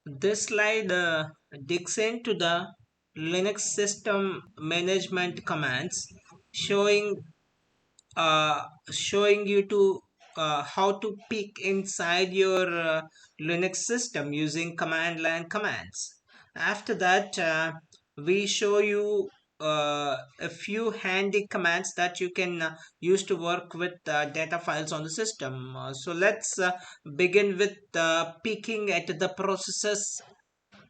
This slide digs into the Linux system management commands, showing showing you to how to peek inside your Linux system using command line commands. After that, we show you a few handy commands that you can use to work with data files on the system. So let's begin with peeking at the processes.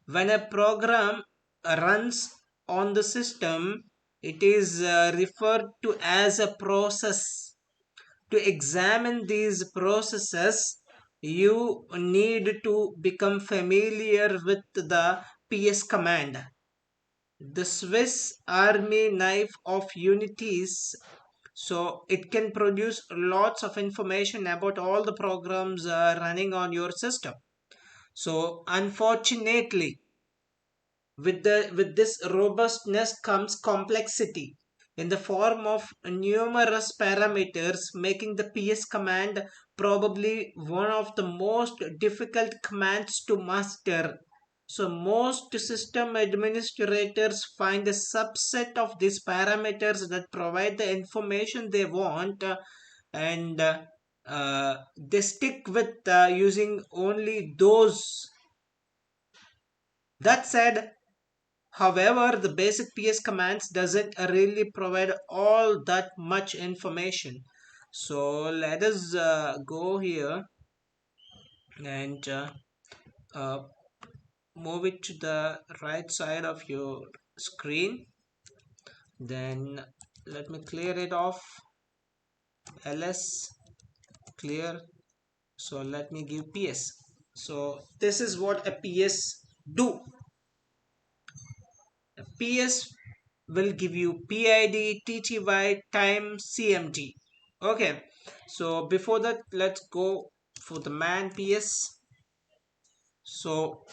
When a program runs on the system, it is referred to as a process. To examine these processes, you need to become familiar with the ps command, the Swiss army knife of unities. So it can produce lots of information about all the programs running on your system. So unfortunately, with this robustness comes complexity in the form of numerous parameters, making the ps command probably one of the most difficult commands to master. So most system administrators find a subset of these parameters that provide the information they want, and they stick with using only those. That said, however, the basic ps commands doesn't really provide all that much information. So let us go here and uh, move it to the right side of your screen. Then let me clear it off. ls clear. So let me give ps. So this is what a ps do. PS will give you PID, TTY, time, CMT. Okay, so before that, let's go for the man PS. So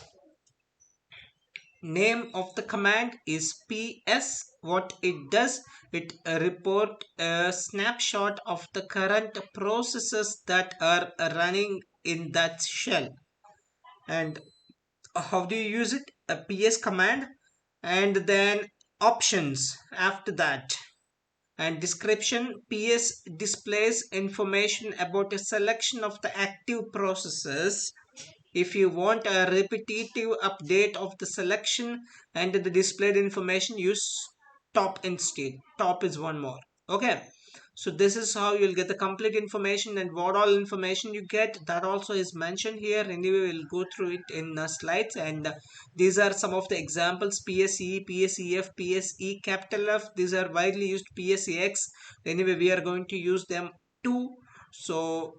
name of the command is PS. What it does, it report a snapshot of the current processes that are running in that shell. And how do you use it? A PS command, and then options after that. And description, ps displays information about a selection of the active processes. If you want a repetitive update of the selection and the displayed information, use top instead. Top is one more. Okay, so this is how you'll get the complete information, and what all information you get, that also is mentioned here. Anyway, we'll go through it in slides, and these are some of the examples: pse, psef, pse capital F. These are widely used. Psex, anyway, we are going to use them too. So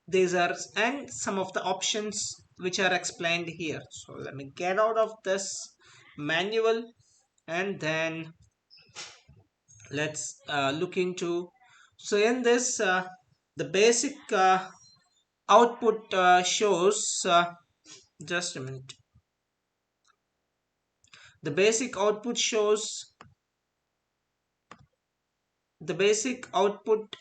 these are, and some of the options which are explained here. So let me get out of this manual, and then let's look into. So in this, the basic output shows, just a minute. The basic output shows, the basic output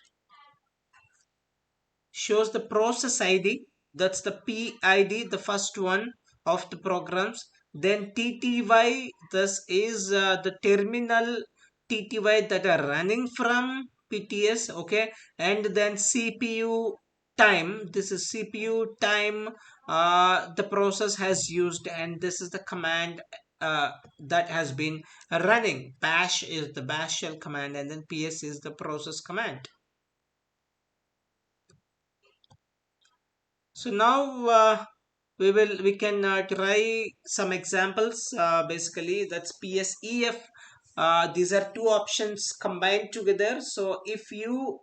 shows the process id. That's the pid, the first one of the programs. Then tty, this is the terminal tty that are running from pts. Okay, and then cpu time, this is cpu time the process has used, and this is the command that has been running. Bash is the bash shell command, and then ps is the process command. So now we can try some examples. Basically, that's PSEF. These are two options combined together. So if you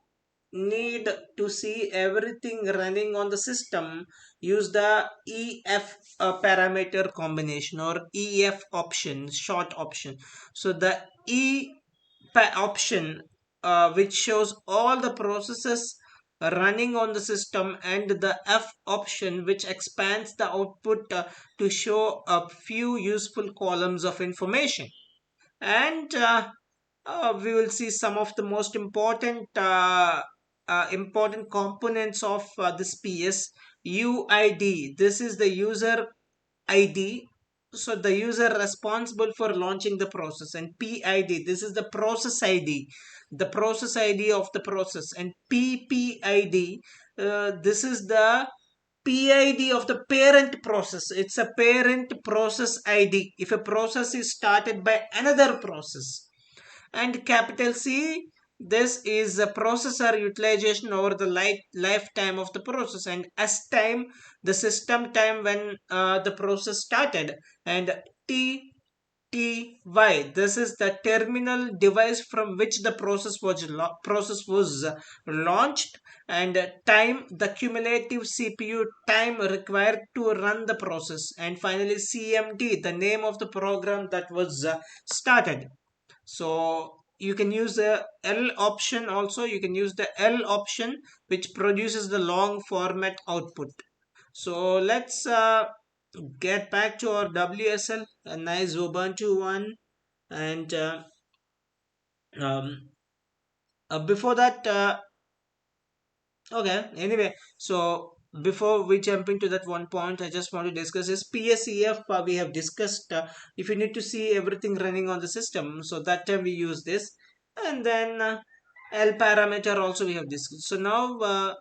need to see everything running on the system, use the EF parameter combination, or EF option, short option. So the option, which shows all the processes running on the system, and the F option, which expands the output to show a few useful columns of information. And we will see some of the most important components of this ps. UID, this is the user ID, so the user responsible for launching the process, and PID, this is the process ID, the process ID of the process, and PPID, this is the PID of the parent process. It's a parent process ID if a process is started by another process. And capital C, this is a processor utilization over the lifetime of the process, and S time, the system time when the process started, and T TY, this is the terminal device from which the process was launched, and time, the cumulative CPU time required to run the process, and finally CMD, the name of the program that was started. So you can use the L option also. You can use the L option, which produces the long format output. So let's get back to our WSL, a nice Ubuntu one. And um, before that, okay, anyway, so before we jump into that one point, I just want to discuss is PSEF. We have discussed if you need to see everything running on the system, so that time we use this, and then L parameter also we have discussed. So now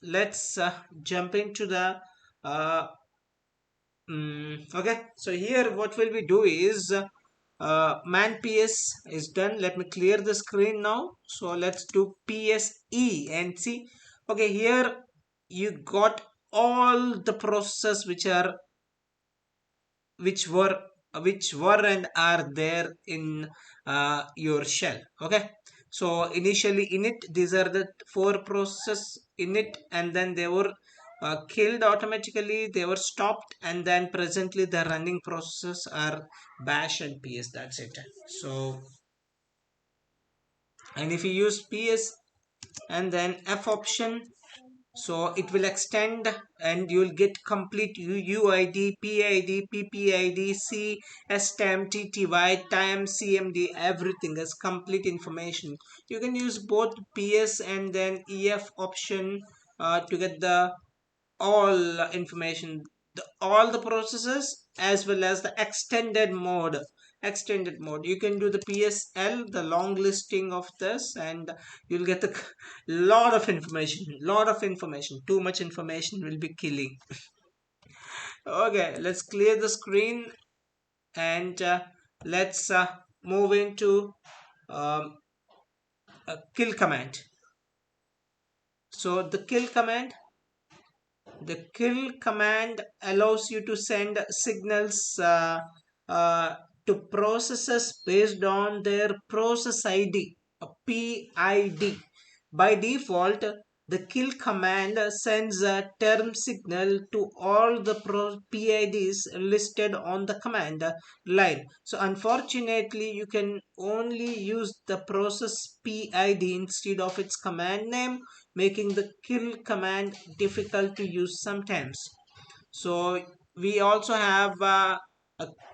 let's jump into the uh, okay. So here what will we do is man ps is done. Let me clear the screen now. So let's do pse and see. Okay, here you got all the processes which were which were and are there in your shell. Okay, so initially init, these are the four processes init, and then they were killed automatically, they were stopped, and then presently the running processes are bash and ps. That's it. So, and if you use ps and then f option, so it will extend and you will get complete UID, PID, PPID, C, STEM, TTY, time, CMD, everything as complete information. You can use both PS and then EF option to get the all information, all the processes, as well as the extended mode. You can do the PSL, the long listing of this, and you'll get a lot of information. Too much information will be killing. Okay, let's clear the screen, and let's move into um, a kill command. So the kill command allows you to send signals uh, to processes based on their process ID, a PID. By default, the kill command sends a term signal to all the PIDs listed on the command line. So unfortunately, you can only use the process PID instead of its command name, making the kill command difficult to use sometimes. So we also have a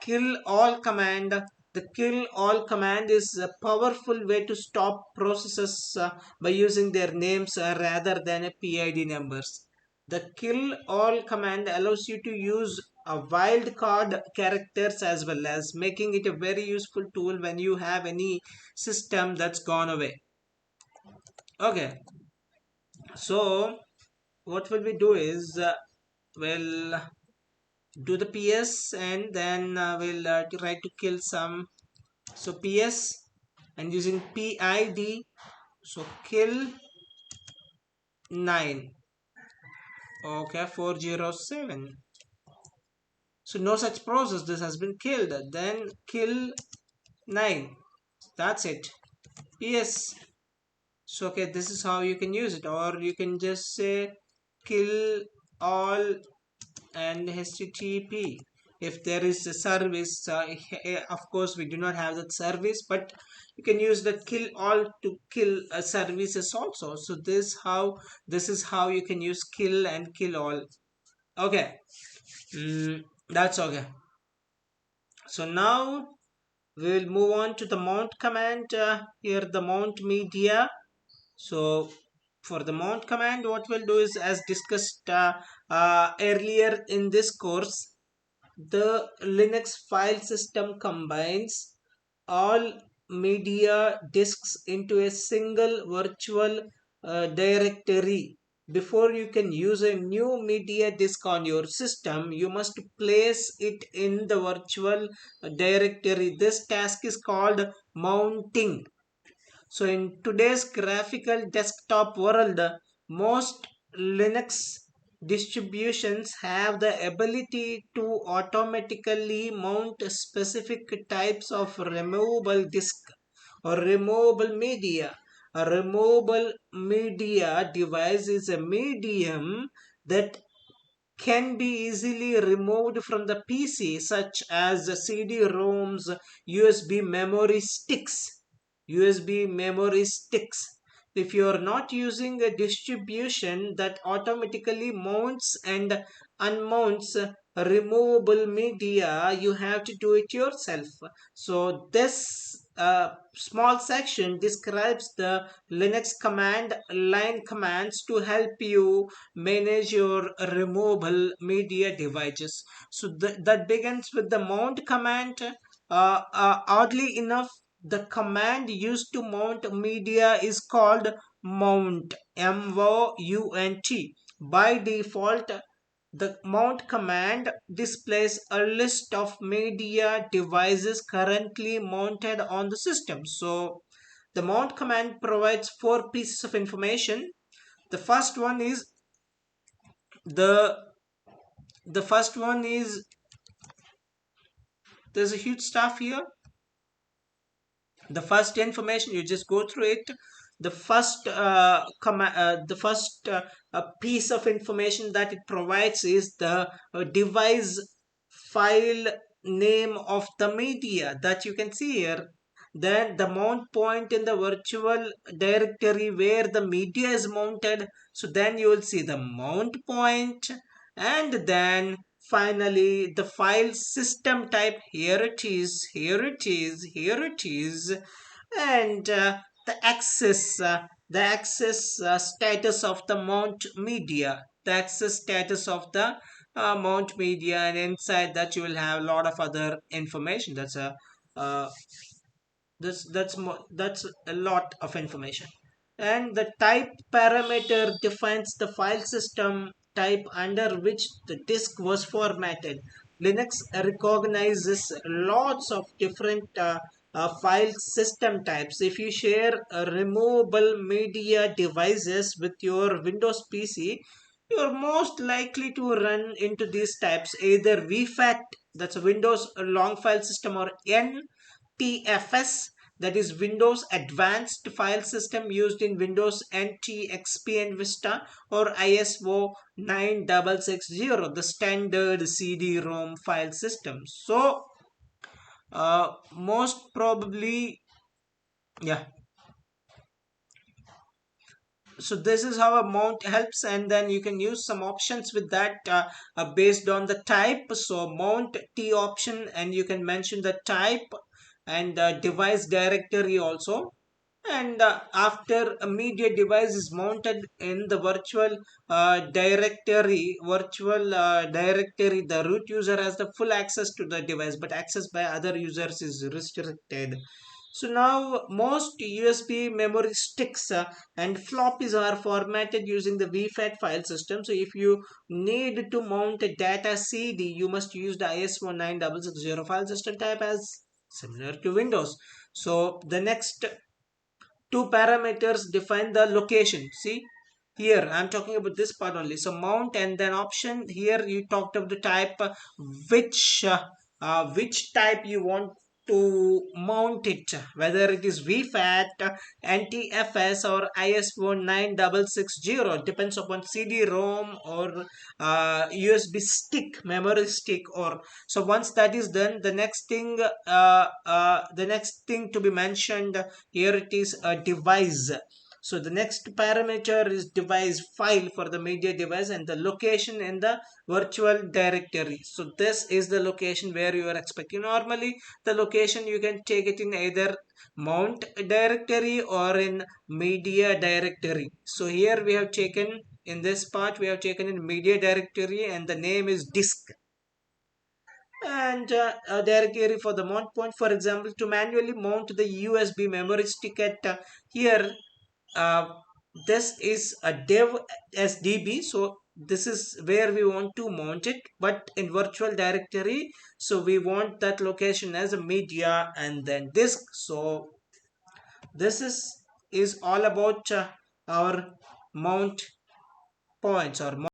kill all command. The kill all command is a powerful way to stop processes by using their names rather than a PID numbers. The kill all command allows you to use a wildcard characters as well, as making it a very useful tool when you have any system that's gone away. Okay, so what will we do is we'll do the ps, and then we'll try to kill some. So ps and using PID, so kill 9. Okay, 407. So no such process, this has been killed. Then kill 9, that's it. Yes. So okay, this is how you can use it, or you can just say kill all and http if there is a service. Of course we do not have that service, but you can use the kill all to kill services also. So this is how you can use kill and kill all. Okay, that's okay. So now we will move on to the mount command. Here the mount media. So for the mount command, what we'll do is, as discussed earlier in this course, The Linux file system combines all media disks into a single virtual directory. Before you can use a new media disk on your system, you must place it in the virtual directory. This task is called mounting. So in today's graphical desktop world, most Linux distributions have the ability to automatically mount specific types of removable disk or removable media. A removable media device is a medium that can be easily removed from the PC, such as CD-ROMs, USB memory sticks. USB memory sticks. If you are not using a distribution that automatically mounts and unmounts removable media, you have to do it yourself. So this small section describes the Linux command line commands to help you manage your removable media devices. So that begins with the mount command. Oddly enough, the command used to mount media is called mount, M-O-U-N-T. By default, the mount command displays a list of media devices currently mounted on the system. So the mount command provides four pieces of information. The first one is the the first one is there's a huge stuff here. The first information, you just go through it. The first piece of information that it provides is the device file name of the media that you can see here. Then the mount point in the virtual directory where the media is mounted, so then you will see the mount point. And then finally the file system type, here it is, here it is, here it is. And the access status of the mount media, the access status of the mount media, and inside that you will have a lot of other information. Uh, that's a lot of information. And the type parameter defines the file system type under which the disk was formatted. Linux recognizes lots of different file system types. If you share removable media devices with your Windows PC, you're most likely to run into these types, either VFAT, that's a Windows long file system, or NTFS, that is Windows Advanced File System used in Windows NT, XP and Vista, or ISO 9660, the standard CD-ROM file system. So most probably, yeah, so this is how a mount helps, and then you can use some options with that based on the type. So mount T option, and you can mention the type and device directory also. And after a media device is mounted in the virtual directory, the root user has the full access to the device, but access by other users is restricted. So now most USB memory sticks and floppies are formatted using the VFAT file system. So if you need to mount a data CD, you must use the ISO 9660 file system type, as similar to Windows. So the next two parameters define the location. See, here I'm talking about this part only. So mount and then option. Here you talked about the type, which type you want to mount it, whether it is VFAT, NTFS, or ISO 9660. Depends upon CD-ROM or USB stick, memory stick. Or so once that is done, the next thing to be mentioned here, it is a device. So the next parameter is device file for the media device, and the location in the virtual directory. So this is the location where you are expecting. Normally the location you can take it in either mount directory or in media directory. So here we have taken, in this part we have taken in media directory, and the name is disk. and directory for the mount point. For example, to manually mount the USB memory stick at here, uh, this is a dev sdb, so this is where we want to mount it, but in virtual directory, so we want that location as a media and then disk. So this is all about our mount points or